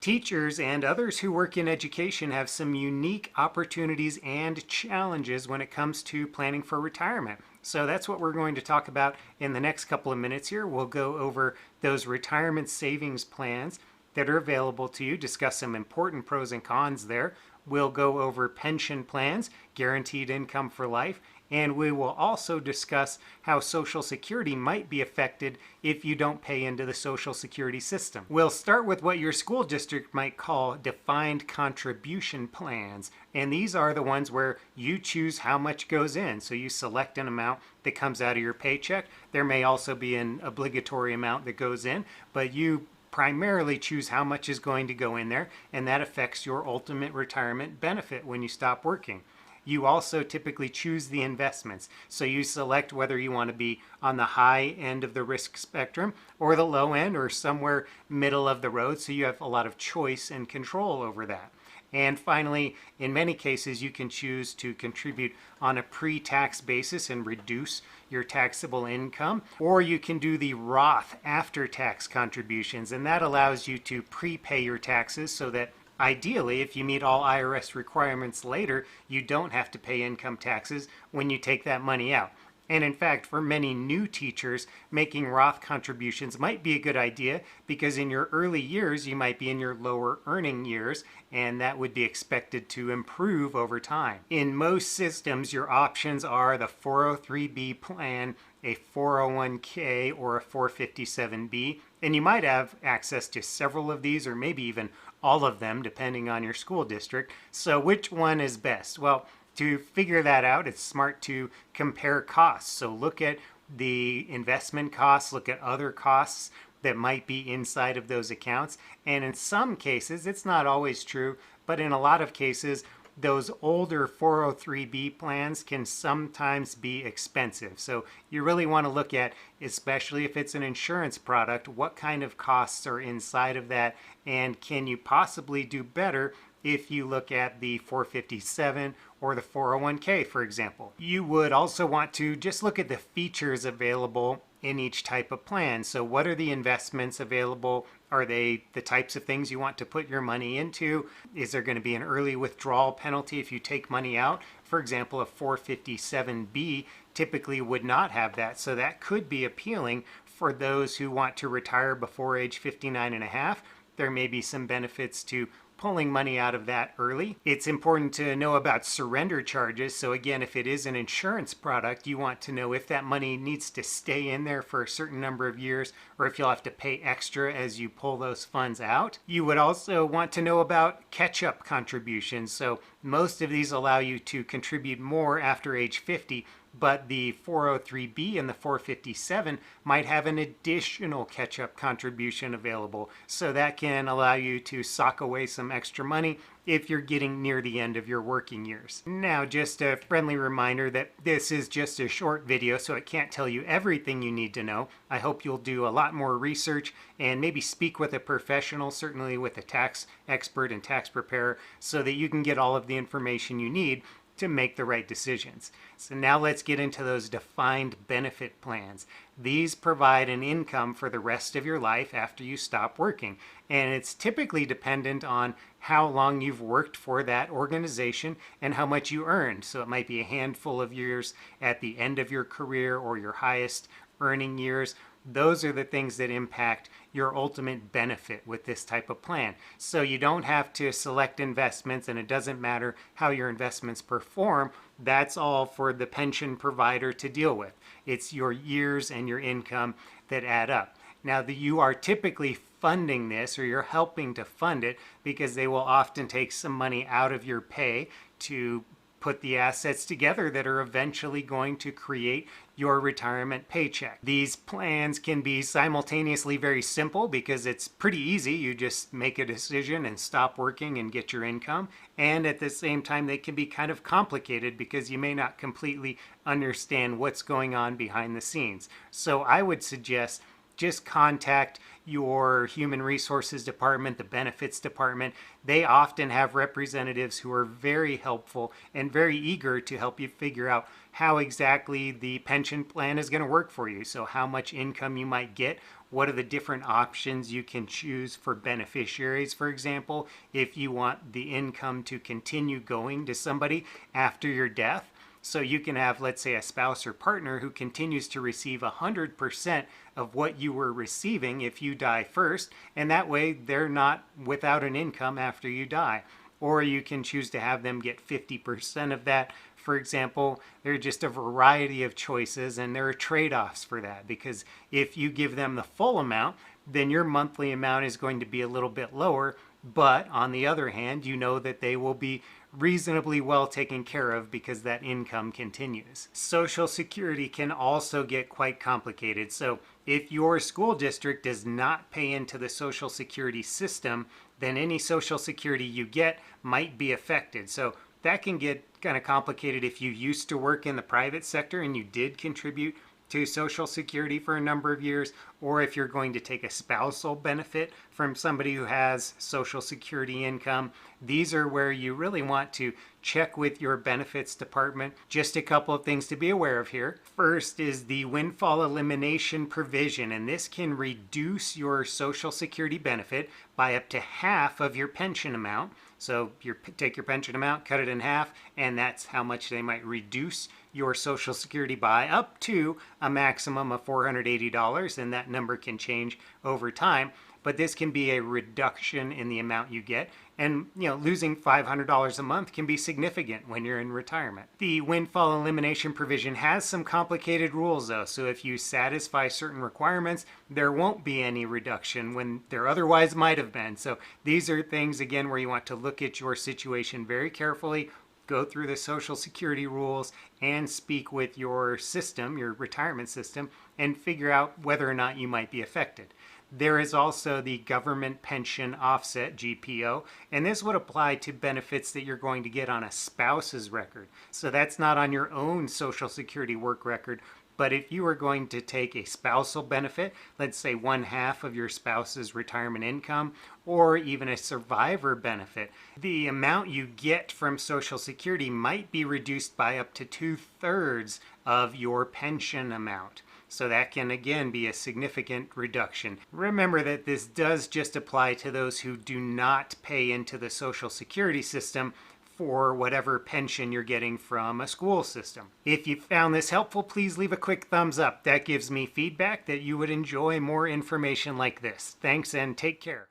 Teachers and others who work in education have some unique opportunities and challenges when it comes to planning for retirement. So that's what we're going to talk about in the next couple of minutes here. We'll go over those retirement savings plans that are available to you, discuss some important pros and cons there. We'll go over pension plans, guaranteed income for life, and we will also discuss how Social Security might be affected if you don't pay into the Social Security system. We'll start with what your school district might call defined contribution plans. And these are the ones where you choose how much goes in. So you select an amount that comes out of your paycheck. There may also be an obligatory amount that goes in, but you primarily choose how much is going to go in there, and that affects your ultimate retirement benefit when you stop working. You also typically choose the investments. So you select whether you want to be on the high end of the risk spectrum or the low end or somewhere middle of the road. So you have a lot of choice and control over that. And finally, in many cases, you can choose to contribute on a pre-tax basis and reduce your taxable income, or you can do the Roth after-tax contributions, and that allows you to prepay your taxes so that ideally, if you meet all IRS requirements later, you don't have to pay income taxes when you take that money out. And in fact, for many new teachers, making Roth contributions might be a good idea because in your early years, you might be in your lower earning years, and that would be expected to improve over time. In most systems, your options are the 403B plan, a 401k, or a 457B, and you might have access to several of these or maybe even all of them depending on your school district. So which one is best? Well, to figure that out, it's smart to compare costs. So look at the investment costs, look at other costs that might be inside of those accounts. And in some cases, it's not always true, but in a lot of cases, those older 403B plans can sometimes be expensive. So you really want to look at, especially if it's an insurance product, what kind of costs are inside of that, and can you possibly do better if you look at the 457 or the 401k, for example. You would also want to just look at the features available in each type of plan. So what are the investments available? Are they the types of things you want to put your money into? Is there going to be an early withdrawal penalty if you take money out? For example, a 457B typically would not have that. So that could be appealing for those who want to retire before age 59 and a half. There may be some benefits to pulling money out of that early. It's important to know about surrender charges. So again, if it is an insurance product, you want to know if that money needs to stay in there for a certain number of years or if you'll have to pay extra as you pull those funds out. You would also want to know about catch-up contributions. So most of these allow you to contribute more after age 50, but the 403B and the 457 might have an additional catch-up contribution available. So that can allow you to sock away some extra money if you're getting near the end of your working years. Now, just a friendly reminder that this is just a short video, so it can't tell you everything you need to know. I hope you'll do a lot more research and maybe speak with a professional, certainly with a tax expert and tax preparer, so that you can get all of the information you need to make the right decisions. So now let's get into those defined benefit plans. These provide an income for the rest of your life after you stop working. And it's typically dependent on how long you've worked for that organization and how much you earned. So it might be a handful of years at the end of your career or your highest earning years. Those are the things that impact your ultimate benefit with this type of plan. So you don't have to select investments, and it doesn't matter how your investments perform. That's all for the pension provider to deal with. It's your years and your income that add up. Now, you are typically funding this, or you're helping to fund it, because they will often take some money out of your pay to put the assets together that are eventually going to create your retirement paycheck. These plans can be simultaneously very simple because it's pretty easy. You just make a decision and stop working and get your income. And at the same time, they can be kind of complicated because you may not completely understand what's going on behind the scenes. So I would suggest just contact your human resources department, the benefits department. They often have representatives who are very helpful and very eager to help you figure out how exactly the pension plan is going to work for you. So how much income you might get, what are the different options you can choose for beneficiaries, for example, if you want the income to continue going to somebody after your death. So you can have, let's say, a spouse or partner who continues to receive 100% of what you were receiving if you die first, and that way they're not without an income after you die. Or you can choose to have them get 50% of that. For example, there are just a variety of choices, and there are trade-offs for that, because if you give them the full amount, then your monthly amount is going to be a little bit lower. But on the other hand, you know that they will be reasonably well taken care of because that income continues. Social Security can also get quite complicated. So if your school district does not pay into the Social Security system, then any Social Security you get might be affected. So that can get kind of complicated if you used to work in the private sector and you did contribute to Social Security for a number of years, or if you're going to take a spousal benefit from somebody who has Social Security income. These are where you really want to check with your benefits department. Just a couple of things to be aware of here. First is the windfall elimination provision, and this can reduce your Social Security benefit by up to half of your pension amount. So you take your pension amount, cut it in half, and that's how much they might reduce your Social Security by, up to a maximum of $480, and that number can change over time. But this can be a reduction in the amount you get, and losing $500 a month can be significant when you're in retirement. The windfall elimination provision has some complicated rules though, so if you satisfy certain requirements, there won't be any reduction when there otherwise might have been. So these are things, again, where you want to look at your situation very carefully, go through the Social Security rules, and speak with your system, your retirement system, and figure out whether or not you might be affected. There is also the Government Pension Offset, GPO, and this would apply to benefits that you're going to get on a spouse's record. So that's not on your own Social Security work record, but if you are going to take a spousal benefit, let's say 1/2 of your spouse's retirement income, or even a survivor benefit, the amount you get from Social Security might be reduced by up to 2/3 of your pension amount. So that can again be a significant reduction. Remember that this does just apply to those who do not pay into the Social Security system for whatever pension you're getting from a school system. If you found this helpful, please leave a quick thumbs up. That gives me feedback that you would enjoy more information like this. Thanks and take care.